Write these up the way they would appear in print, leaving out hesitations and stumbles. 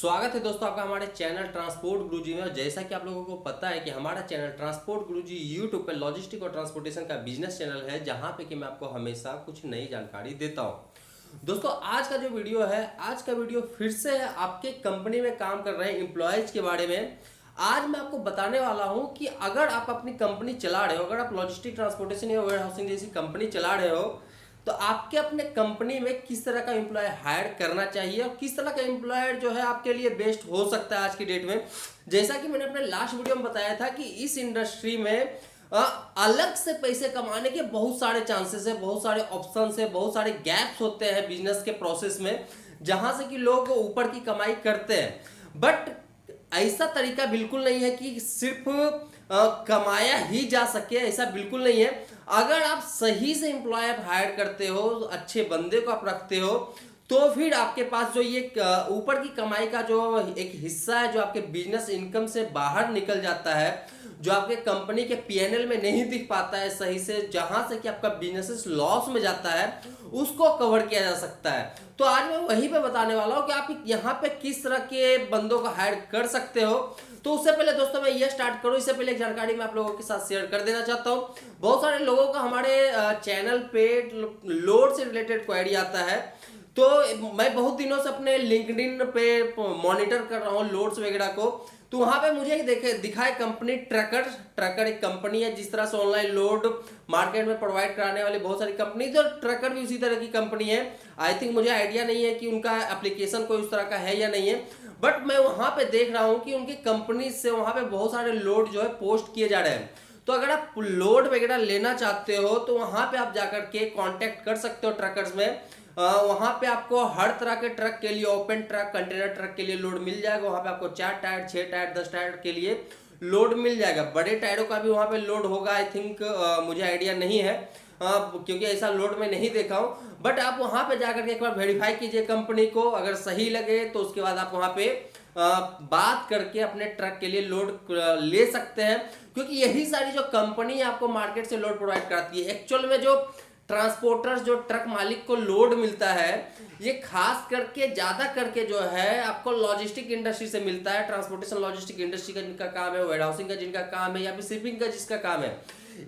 स्वागत है दोस्तों आपका हमारे चैनल ट्रांसपोर्ट गुरुजी में। और जैसा कि आप लोगों को पता है कि हमारा चैनल ट्रांसपोर्ट गुरुजी यूट्यूब पे लॉजिस्टिक और ट्रांसपोर्टेशन का बिजनेस चैनल है, जहां पे कि मैं आपको हमेशा कुछ नई जानकारी देता हूं। दोस्तों आज का जो वीडियो है, आज का वीडियो फिर से है आपके कंपनी में काम कर रहे एम्प्लॉयज के बारे में। आज मैं आपको बताने वाला हूं कि अगर आप अपनी कंपनी चला रहे हो, अगर आप लॉजिस्टिक ट्रांसपोर्टेशन या वेयर हाउसिंग जैसी कंपनी चला रहे हो, तो आपके अपने कंपनी में किस तरह का एम्प्लॉय हायर करना चाहिए और किस तरह का एम्प्लॉयर जो है आपके लिए बेस्ट हो सकता है आज की डेट में। जैसा कि मैंने अपने लास्ट वीडियो में बताया था कि इस इंडस्ट्री में अलग से पैसे कमाने के बहुत सारे चांसेस है, बहुत सारे ऑप्शंस है, बहुत सारे गैप्स होते हैं बिजनेस के प्रोसेस में, जहां से कि लोग ऊपर की कमाई करते हैं। बट ऐसा तरीका बिल्कुल नहीं है कि सिर्फ कमाया ही जा सके, ऐसा बिल्कुल नहीं है। अगर आप सही से एम्प्लॉय हायर करते हो, अच्छे बंदे को आप रखते हो, तो फिर आपके पास जो ये ऊपर की कमाई का जो एक हिस्सा है, जो आपके बिजनेस इनकम से बाहर निकल जाता है, जो आपके कंपनी के पीएनएल में नहीं दिख पाता है सही से, जहां से कि आपका बिजनेस लॉस में जाता है, उसको कवर किया जा सकता है। तो आज मैं वहीं पे बताने वाला हूं कि आप यहाँ पे किस तरह के बंदों को हायर कर सकते हो। तो उससे पहले दोस्तों मैं ये स्टार्ट करूं, इससे पहले एक जानकारी मैं आप लोगों के साथ शेयर कर देना चाहता हूं। बहुत सारे लोगों का हमारे चैनल पे लोड से रिलेटेड क्वेरी आता है, तो मैं बहुत दिनों से अपने लिंक्डइन पे मॉनिटर कर रहा हूँ लोड्स वगैरह को। तो वहां पे मुझे एक दिखाए कंपनी ट्रकर एक कंपनी है, जिस तरह से ऑनलाइन लोड मार्केट में प्रोवाइड कराने वाली बहुत सारी कंपनी, तो ट्रकर भी उसी तरह की कंपनी है। आई थिंक मुझे आइडिया नहीं है कि उनका एप्लीकेशन कोई उस तरह का है या नहीं है, बट मैं वहां पे देख रहा हूं कि उनकी कंपनी से वहां पे बहुत सारे लोड जो है पोस्ट किए जा रहे हैं। तो अगर आप लोड वगैरह लेना चाहते हो तो वहां पे आप जाकर के कांटेक्ट कर सकते हो ट्रकर्स में। वहां पे आपको हर तरह के ट्रक के लिए, ओपन ट्रक, कंटेनर ट्रक के लिए लोड मिल जाएगा। वहां पे आपको 4 टायर, 6 टायर, 10 टायर के लिए लोड मिल जाएगा। बड़े टायरों का भी वहां पे लोड होगा, आई थिंक मुझे आइडिया नहीं है, क्योंकि ऐसा लोड में नहीं देखा हूं। बट आप वहां पे जाकर के एक बार वेरीफाई कीजिए कंपनी को, अगर सही लगे तो उसके बाद आप वहां पे बात करके अपने ट्रक के लिए लोड ले सकते हैं। क्योंकि यही सारी जो कंपनी आपको मार्केट से लोड प्रोवाइड कराती है, एक्चुअल में जो ट्रांसपोर्टर्स, जो ट्रक मालिक को लोड मिलता है, ये खास करके ज्यादा करके जो है आपको लॉजिस्टिक इंडस्ट्री से मिलता है। ट्रांसपोर्टेशन लॉजिस्टिक इंडस्ट्री का जिनका काम है, वेयर हाउसिंग का जिनका काम है, या फिर शिपिंग का जिसका काम है,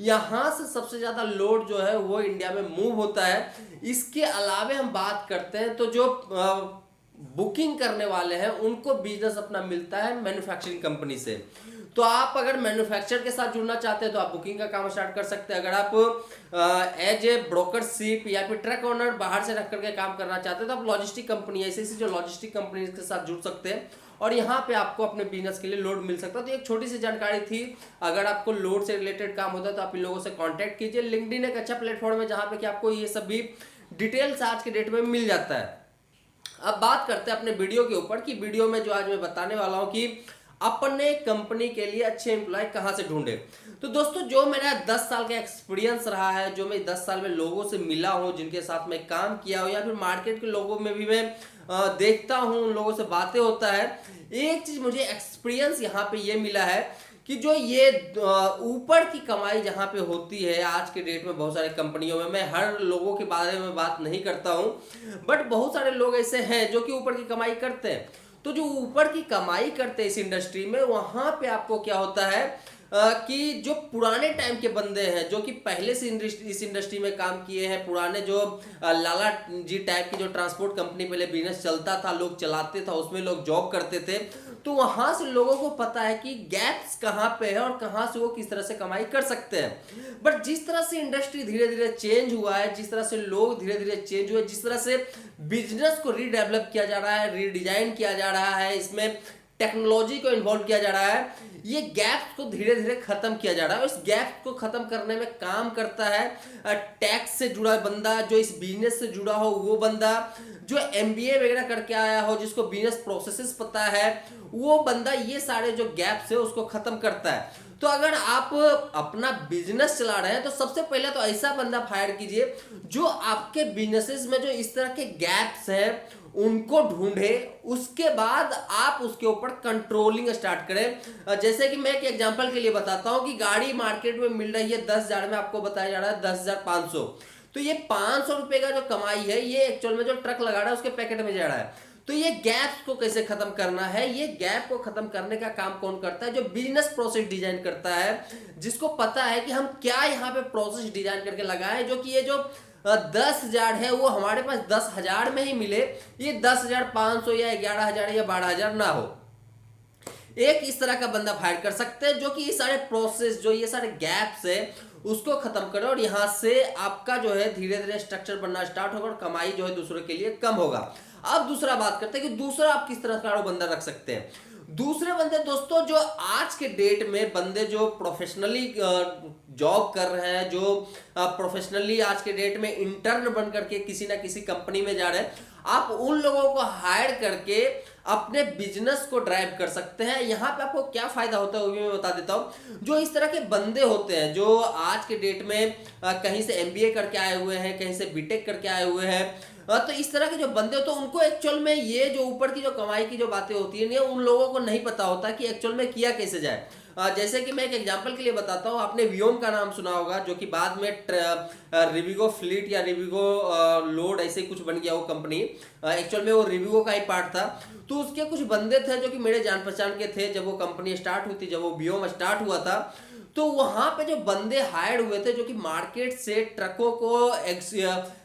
यहां से सबसे ज्यादा लोड जो है वो इंडिया में मूव होता है। इसके अलावे हम बात करते हैं तो जो बुकिंग करने वाले हैं उनको बिजनेस अपना मिलता है मैन्युफैक्चरिंग कंपनी से। तो आप अगर मैन्युफैक्चर के साथ जुड़ना चाहते हैं तो आप बुकिंग का काम स्टार्ट कर सकते हैं। अगर आप एज ए ब्रोकरशिप या फिर ट्रक ओनर बाहर से रख करके काम करना चाहते हैं तो आप लॉजिस्टिक कंपनी, ऐसे ऐसी जो लॉजिस्टिक कंपनी के साथ जुड़ सकते हैं और यहाँ पे आपको अपने बिजनेस के लिए लोड मिल सकता है। तो एक छोटी सी जानकारी थी। अगर आपको लोड से रिलेटेड काम होता है तो आप इन लोगों से कॉन्टेक्ट कीजिए। लिंक्डइन एक अच्छा प्लेटफॉर्म है जहाँ पे कि आपको ये सब भी डिटेल्स आज के डेट में मिल जाता है। अब बात करते हैं अपने वीडियो के ऊपर कि वीडियो में जो आज मैं बताने वाला हूं कि अपने कंपनी के लिए अच्छे एम्प्लॉय कहां से ढूंढे। तो दोस्तों जो मेरा 10 साल का एक्सपीरियंस रहा है, जो मैं 10 साल में लोगों से मिला हूं, जिनके साथ मैं काम किया हूं, या फिर मार्केट के लोगों में भी मैं देखता हूं, उन लोगों से बातें होता है, एक चीज मुझे एक्सपीरियंस यहाँ पे ये मिला है कि जो ये ऊपर की कमाई जहां पे होती है आज के डेट में बहुत सारी कंपनियों में, मैं हर लोगों के बारे में बात नहीं करता हूं, बट बहुत सारे लोग ऐसे हैं जो कि ऊपर की कमाई करते हैं। तो जो ऊपर की कमाई करते हैं इस इंडस्ट्री में, वहां पे आपको क्या होता है कि जो पुराने टाइम के बंदे हैं, जो कि पहले से इस इंडस्ट्री में काम किए हैं, पुराने जो लाला जी टाइप की जो ट्रांसपोर्ट कंपनी पहले बिजनेस चलता था, लोग चलाते था, उसमें लोग जॉब करते थे, तो वहां से लोगों को पता है कि गैप्स कहां पे है और कहां से वो किस तरह से कमाई कर सकते हैं। बट जिस तरह से इंडस्ट्री धीरे धीरे चेंज हुआ है, जिस तरह से लोग धीरे धीरे चेंज हुए, जिस तरह से बिजनेस को रीडेवलप किया जा रहा है, रीडिजाइन किया जा रहा है, इसमें टेक्नोलॉजी को इन्वॉल्व किया जा रहा है, ये गैप को धीरे धीरे खत्म किया जा रहा है। इस गैप को खत्म करने में काम करता है टैक्स से जुड़ा बंदा, जो इस बिजनेस से जुड़ा हो वो बंदा, जो एमबीए वगैरह करके आया हो, जिसको बिजनेस प्रोसेसेस पता है, वो बंदा ये सारे जो गैप्स है उसको खत्म करता है। तो अगर आप अपना बिजनेस चला रहे हैं तो सबसे पहले तो ऐसा बंदा फायर कीजिए जो आपके बिजनेसेस में जो इस तरह के गैप्स हैं उनको ढूंढे, उसके बाद आप उसके ऊपर कंट्रोलिंग स्टार्ट करें। जैसे कि मैं एक एग्जांपल के लिए बताता हूं कि गाड़ी मार्केट में मिल रही है 10,000 में, आपको बताया जा रहा है 10,500, तो ये 500 रुपए का जो कमाई है ये एक्चुअल में जो ट्रक लगा रहा है उसके पैकेट में जा रहा है। तो ये गैप्स को कैसे खत्म करना है, ये गैप को खत्म करने का काम कौन करता है? जो बिजनेस प्रोसेस डिजाइन करता है, जिसको पता है कि हम क्या यहाँ पे प्रोसेस डिजाइन करके लगाए जो कि ये जो 10,000 है वो हमारे पास 10,000 में ही मिले, ये 10,500 या 11,000 या 12,000 ना हो। एक इस तरह का बंदा फाइट कर सकते हैं जो कि ये सारे प्रोसेस, जो ये सारे गैप्स है उसको खत्म करे और यहाँ से आपका जो है धीरे धीरे स्ट्रक्चर बनना स्टार्ट होगा और कमाई जो है दूसरों के लिए कम होगा। अब दूसरा बात करते हैं कि दूसरा आप किस तरह का बंदा रख सकते हैं। दूसरे बंदे दोस्तों, जो आज के डेट में बंदे जो प्रोफेशनली जॉब कर रहे हैं, जो प्रोफेशनली आज के डेट में इंटर्न बन करके किसी ना किसी कंपनी में जा रहे हैं, आप उन लोगों को हायर करके अपने बिजनेस को ड्राइव कर सकते हैं। यहाँ पे आपको क्या फायदा होता है वो भी मैं बता देता हूँ। जो इस तरह के बंदे होते हैं जो आज के डेट में कहीं से एमबीए करके आए हुए हैं, कहीं से बीटेक करके आए हुए हैं, तो इस तरह के जो बंदे होते हैं उनको एक्चुअल में ये जो ऊपर की जो कमाई की जो बातें होती है उन लोगों को नहीं पता होता कि एक्चुअल में किया कैसे जाए। जैसे कि मैं एक एग्जांपल के लिए बताता हूँ, आपने वियोम का नाम सुना होगा जो कि बाद में रिविगो फ्लीट या रिविगो लोड ऐसे कुछ बन गया वो कंपनी, एक्चुअल में वो रिविगो का ही पार्ट था। तो उसके कुछ बंदे थे जो कि मेरे जान पहचान के थे। जब वो कंपनी स्टार्ट हुई थी, जब वो वियोम स्टार्ट हुआ था, तो वहां पे जो बंदे हायर हुए थे जो कि मार्केट से ट्रकों को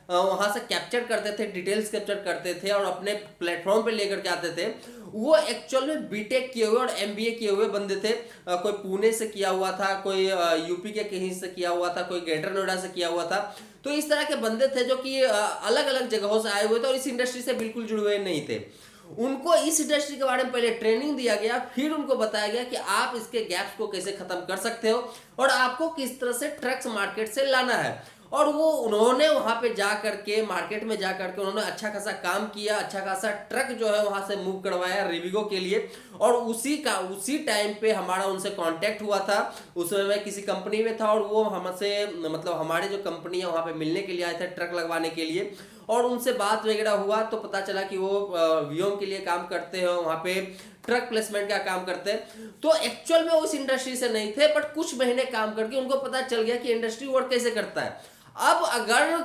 वहां से कैप्चर करते थे, डिटेल्स कैप्चर करते थे और अपने प्लेटफॉर्म पे लेकर के आते थे, वो एक्चुअल में बीटेक किए हुए और एमबीए किए हुए बंदे थे। कोई पुणे से किया हुआ था, कोई यूपी के कहीं से किया हुआ था, कोई ग्रेटर नोएडा से किया हुआ था। तो इस तरह के बंदे थे जो कि अलग अलग जगहों से आए हुए थे और इस इंडस्ट्री से बिल्कुल जुड़े हुए नहीं थे। उनको इस इंडस्ट्री के बारे में पहले ट्रेनिंग दिया गया, फिर उनको बताया गया कि आप इसके गैप्स को कैसे खत्म कर सकते हो और आपको किस तरह से ट्रक्स मार्केट से लाना है। और वो उन्होंने वहां पे जा करके मार्केट में जा करके उन्होंने अच्छा खासा काम किया, अच्छा खासा ट्रक जो है वहां से मूव करवाया रिविगो के लिए। और उसी टाइम पे हमारा उनसे कांटेक्ट हुआ था। उस समय मैं किसी कंपनी में था और वो हमसे मतलब हमारे जो कंपनी है वहां पे मिलने के लिए आए थे ट्रक लगवाने के लिए, और उनसे बात वगैरह हुआ तो पता चला कि वो वियोम के लिए काम करते हैं, वहां पे ट्रक प्लेसमेंट का काम करते हैं। तो एक्चुअल में उस इंडस्ट्री से नहीं थे, बट कुछ महीने काम करके उनको पता चल गया कि इंडस्ट्री वर्क कैसे करता है। अब अगर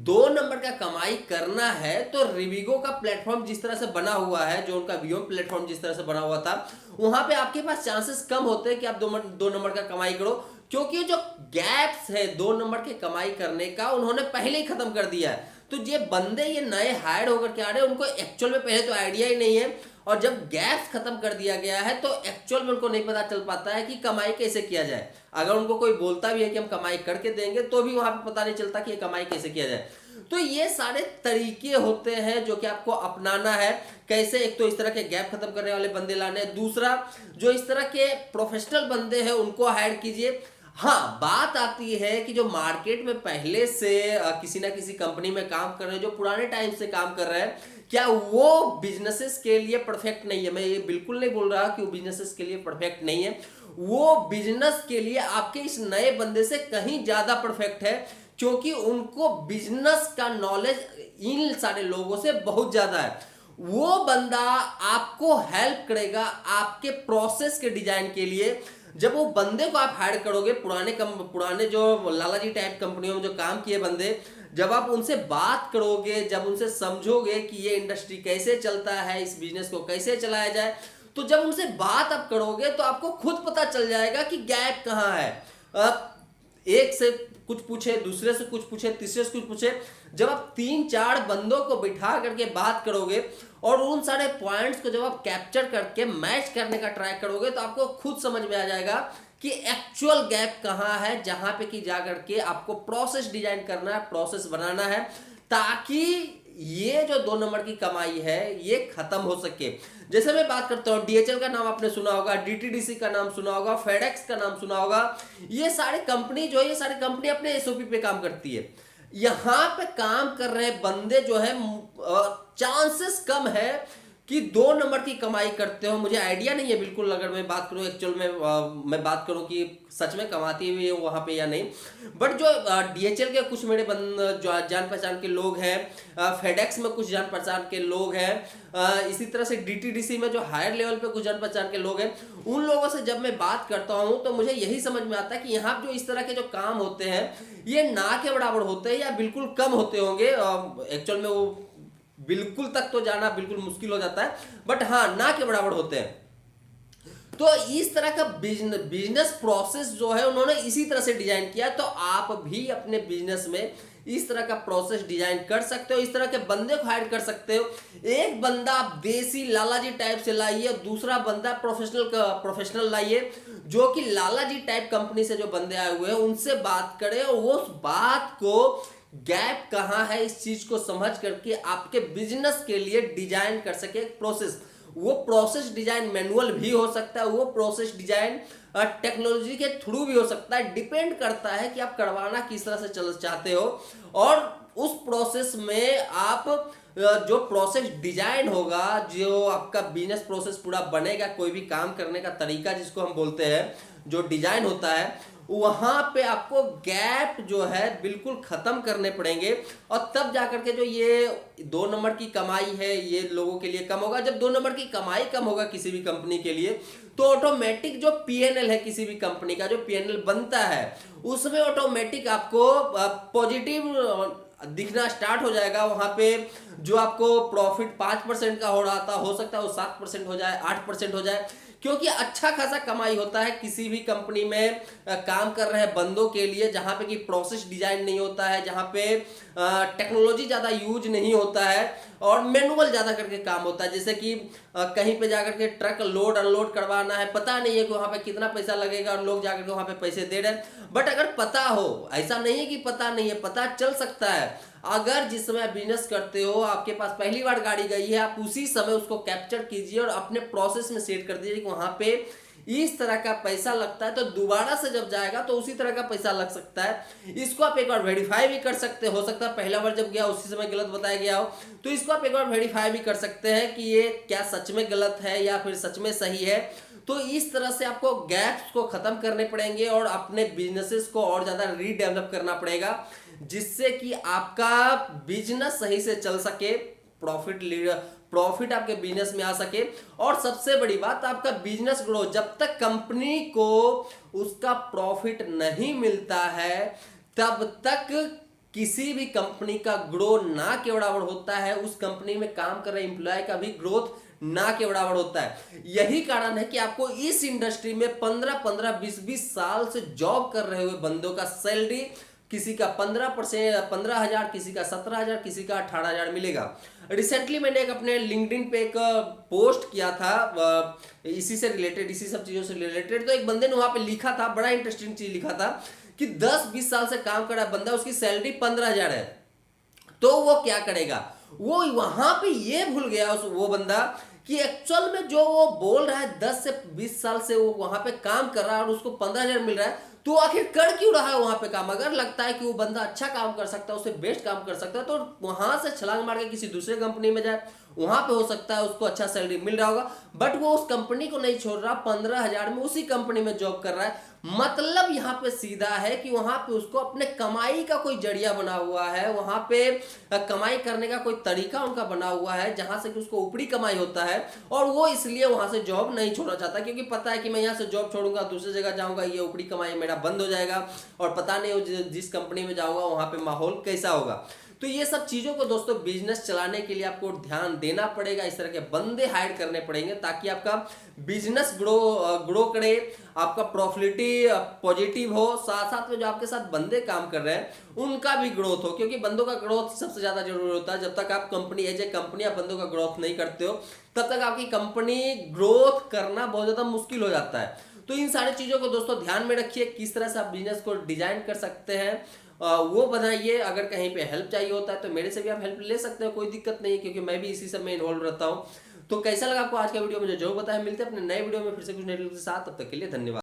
2 नंबर का कमाई करना है तो रिविगो का प्लेटफॉर्म जिस तरह से बना हुआ है, जो उनका वियोम प्लेटफॉर्म जिस तरह से बना हुआ था, वहां पे आपके पास चांसेस कम होते हैं कि आप 2 नंबर का कमाई करो, क्योंकि जो गैप्स है 2 नंबर के कमाई करने का उन्होंने पहले ही खत्म कर दिया है। तो ये बंदे ये नए हायर होकर के आ रहे हैं, उनको एक्चुअल में पहले तो आइडिया ही नहीं है, और जब गैप्स खत्म कर दिया गया है तो एक्चुअल में उनको नहीं पता चल पाता है कि कमाई कैसे किया जाए। अगर उनको कोई बोलता भी है कि हम कमाई करके देंगे तो भी वहां पे पता नहीं चलता कि ये कमाई कैसे किया जाए। तो ये सारे तरीके होते हैं जो कि आपको अपनाना है। कैसे, एक तो इस तरह के गैप खत्म करने वाले बंदे लाने, दूसरा जो इस तरह के प्रोफेशनल बंदे हैं उनको हायर कीजिए। हाँ, बात आती है कि जो मार्केट में पहले से किसी ना किसी कंपनी में काम कर रहे हैं, जो पुराने टाइम से काम कर रहे हैं, क्या वो बिजनेसेस के लिए परफेक्ट नहीं है? मैं ये बिल्कुल नहीं बोल रहा कि वो बिजनेसेस के लिए परफेक्ट नहीं है। वो बिजनेस के लिए आपके इस नए बंदे से कहीं ज्यादा परफेक्ट है, क्योंकि उनको बिजनेस का नॉलेज इन सारे लोगों से बहुत ज्यादा है। वो बंदा आपको हेल्प करेगा आपके प्रोसेस के डिजाइन के लिए। जब वो बंदे को आप हायर करोगे, पुराने जो लालाजी टाइप कंपनियों में जो काम किए बंदे, जब आप उनसे बात करोगे, जब उनसे समझोगे कि ये इंडस्ट्री कैसे चलता है, इस बिजनेस को कैसे चलाया जाए, तो जब उनसे बात आप करोगे तो आपको खुद पता चल जाएगा कि गैप कहाँ है। एक से कुछ पूछे, दूसरे से कुछ पूछे, तीसरे से कुछ पूछे, जब आप 3-4 बंदों को बिठा करके बात करोगे और उन सारे पॉइंट्स को जब आप कैप्चर करके मैच करने का ट्राई करोगे तो आपको खुद समझ में आ जाएगा कि एक्चुअल गैप कहाँ है, जहां पे कि जाकर के आपको प्रोसेस डिजाइन करना है, प्रोसेस बनाना है, ताकि ये जो 2 नंबर की कमाई है ये खत्म हो सके। जैसे मैं बात करता हूँ, डीएचएल का नाम आपने सुना होगा, डीटीडीसी का नाम सुना होगा, फेडेक्स का नाम सुना होगा। ये सारे कंपनी जो है, ये सारी कंपनी अपने एसओपी पे काम करती है। यहां पे काम कर रहे बंदे जो है चांसेस कम है कि 2 नंबर की कमाई करते हो। मुझे आइडिया नहीं है बिल्कुल, अगर मैं बात करूं एक्चुअल में मैं बात करूं कि सच में कमाती हुई है वहां पे या नहीं, बट जो डीएचएल के कुछ मेरे जान पहचान के लोग हैं, फेडेक्स में कुछ जान पहचान के लोग हैं, इसी तरह से डीटीडीसी में जो हायर लेवल पे कुछ जान पहचान के लोग हैं, उन लोगों से जब मैं बात करता हूं तो मुझे यही समझ में आता है कि यहाँ जो इस तरह के जो काम होते हैं ये ना के बराबर होते हैं या बिल्कुल कम होते होंगे। एक्चुअल में वो बिल्कुल तक तो जाना बिल्कुल मुश्किल हो जाता है, बट हाँ ना के बराबर होते हैं। तो इस तरह का बिजनेस प्रोसेस जो है उन्होंने इसी तरह से डिजाइन किया। तो आप भी अपने बिजनेस में इस तरह का प्रोसेस डिजाइन कर सकते हो, इस तरह के बंदे को हायर कर सकते हो। एक बंदा आप देसी लालाजी टाइप से लाइए, दूसरा बंदा प्रोफेशनल लाइए, जो कि लालाजी टाइप कंपनी से जो बंदे आए हुए हैं उनसे बात करें और वो उस बात को गैप कहाँ है इस चीज को समझ करके आपके बिजनेस के लिए डिजाइन कर सके एक प्रोसेस। वो प्रोसेस डिजाइन मैनुअल भी हो सकता है, वो प्रोसेस डिजाइन टेक्नोलॉजी के थ्रू भी हो सकता है। डिपेंड करता है कि आप करवाना किस तरह से चल चाहते हो, और उस प्रोसेस में आप जो प्रोसेस डिजाइन होगा, जो आपका बिजनेस प्रोसेस पूरा बनेगा, कोई भी काम करने का तरीका जिसको हम बोलते हैं, जो डिजाइन होता है, वहां पे आपको गैप जो है बिल्कुल खत्म करने पड़ेंगे। और तब जाकर के जो ये 2 नंबर की कमाई है ये लोगों के लिए कम होगा। जब 2 नंबर की कमाई कम होगा किसी भी कंपनी के लिए, तो ऑटोमेटिक जो पीएनएल है किसी भी कंपनी का, जो पीएनएल बनता है उसमें ऑटोमेटिक आपको पॉजिटिव दिखना स्टार्ट हो जाएगा। वहां पे जो आपको प्रॉफिट 5% का हो रहा था, हो सकता है वो 7% हो जाए, 8% हो जाए, क्योंकि अच्छा खासा कमाई होता है किसी भी कंपनी में काम कर रहे बंदों के लिए, जहां पे कि प्रोसेस डिजाइन नहीं होता है, जहां पे टेक्नोलॉजी ज्यादा यूज नहीं होता है और मैनुअल ज्यादा करके काम होता है। जैसे कि कहीं पे जाकर के ट्रक लोड अनलोड करवाना है, पता नहीं है कि वहां पे कितना पैसा लगेगा और लोग जाकर के वहां पे पैसे दे रहे हैं। बट अगर पता हो, ऐसा नहीं है कि पता नहीं है, पता चल सकता है। अगर जिस समय आप बिजनेस करते हो, आपके पास पहली बार गाड़ी गई है, आप उसी समय उसको कैप्चर कीजिए और अपने प्रोसेस में सेट कर दीजिए कि वहां पे इस तरह का पैसा लगता है, तो दोबारा से जब जाएगा तो उसी तरह का पैसा लग सकता है। इसको आप एक बार वेरीफाई भी कर सकते हो सकता है पहला बार जब गया उसी समय गलत बताया गया हो, तो इसको आप एक बार वेरीफाई भी कर सकते हैं कि ये क्या सच में गलत है या फिर सच में सही है। तो इस तरह से आपको गैप्स को खत्म करने पड़ेंगे और अपने बिजनेसेस को और ज्यादा रीडेवलप करना पड़ेगा, जिससे कि आपका बिजनेस सही से चल सके, प्रॉफिट आपके बिजनेस में आ सके। और सबसे बड़ी बात, आपका बिजनेस ग्रो, जब तक कंपनी को उसका प्रॉफिट नहीं मिलता है तब तक किसी भी कंपनी का ग्रो ना के बराबर होता है, उस कंपनी में काम कर रहे एम्प्लॉय का भी ग्रोथ ना के बराबर होता है। यही कारण है कि आपको इस इंडस्ट्री में 15-15, 20-20 साल से जॉब कर रहे हुए बंदों का सैलरी किसी का 15,000, किसी का 17,000, किसी का 18,000 मिलेगा। रिसेंटली मैंने एक अपने लिंक्डइन पे एक पोस्ट किया था इसी से रिलेटेड, इसी सब चीजों से रिलेटेड। तो एक बंदे ने वहां पे लिखा था, बड़ा इंटरेस्टिंग चीज लिखा था कि 10-20 साल से काम कर रहा है बंदा, उसकी सैलरी 15,000 है, तो वो क्या करेगा। वो वहां पे ये भूल गया वो बंदा कि एक्चुअल में जो वो बोल रहा है 10 से 20 साल से वो वहां पे काम कर रहा है और उसको 15,000 मिल रहा है, तो आखिर कर क्यों रहा है वहां पे काम। अगर लगता है कि वो बंदा अच्छा काम कर सकता है, उससे बेस्ट काम कर सकता है, तो वहां से छलांग मार के किसी दूसरे कंपनी में जाए, वहां पे हो सकता है उसको अच्छा सैलरी मिल रहा होगा। बट वो उस कंपनी को नहीं छोड़ रहा, 15,000 में उसी कंपनी में जॉब कर रहा है। मतलब यहाँ पे सीधा है कि वहां पे उसको अपने कमाई का कोई जरिया बना हुआ है, वहां पे कमाई करने का कोई तरीका उनका बना हुआ है जहां से कि उसको ऊपरी कमाई होता है, और वो इसलिए वहां से जॉब नहीं छोड़ना चाहता, क्योंकि पता है कि मैं यहाँ से जॉब छोड़ूंगा, दूसरी जगह जाऊंगा, ये ऊपरी कमाई मेरा बंद हो जाएगा और पता नहीं जिस कंपनी में जाऊंगा वहां पे माहौल कैसा होगा। तो ये सब चीजों को दोस्तों बिजनेस चलाने के लिए आपको ध्यान देना पड़ेगा, इस तरह के बंदे हायर करने पड़ेंगे ताकि आपका बिजनेस ग्रो करे, आपका प्रॉफिटिविटी पॉजिटिव हो, साथ साथ में जो आपके साथ बंदे काम कर रहे हैं उनका भी ग्रोथ हो, क्योंकि बंदों का ग्रोथ सबसे ज्यादा जरूरी होता है। जब तक आप कंपनी एज ए कंपनी आप बंदों का ग्रोथ नहीं करते हो तब तक आपकी कंपनी ग्रोथ करना बहुत ज्यादा मुश्किल हो जाता है। तो इन सारी चीजों को दोस्तों ध्यान में रखिए, किस तरह से आप बिजनेस को डिजाइन कर सकते हैं वो बनाइए। अगर कहीं पे हेल्प चाहिए होता है तो मेरे से भी आप हेल्प ले सकते हैं, कोई दिक्कत नहीं है, क्योंकि मैं भी इसी सब में इन्वॉल्व रहता हूँ। तो कैसा लगा आपको आज का वीडियो, मुझे जरूर बताएं। मिलते हैं अपने नए वीडियो में फिर से कुछ नए के साथ, तब तक के लिए धन्यवाद।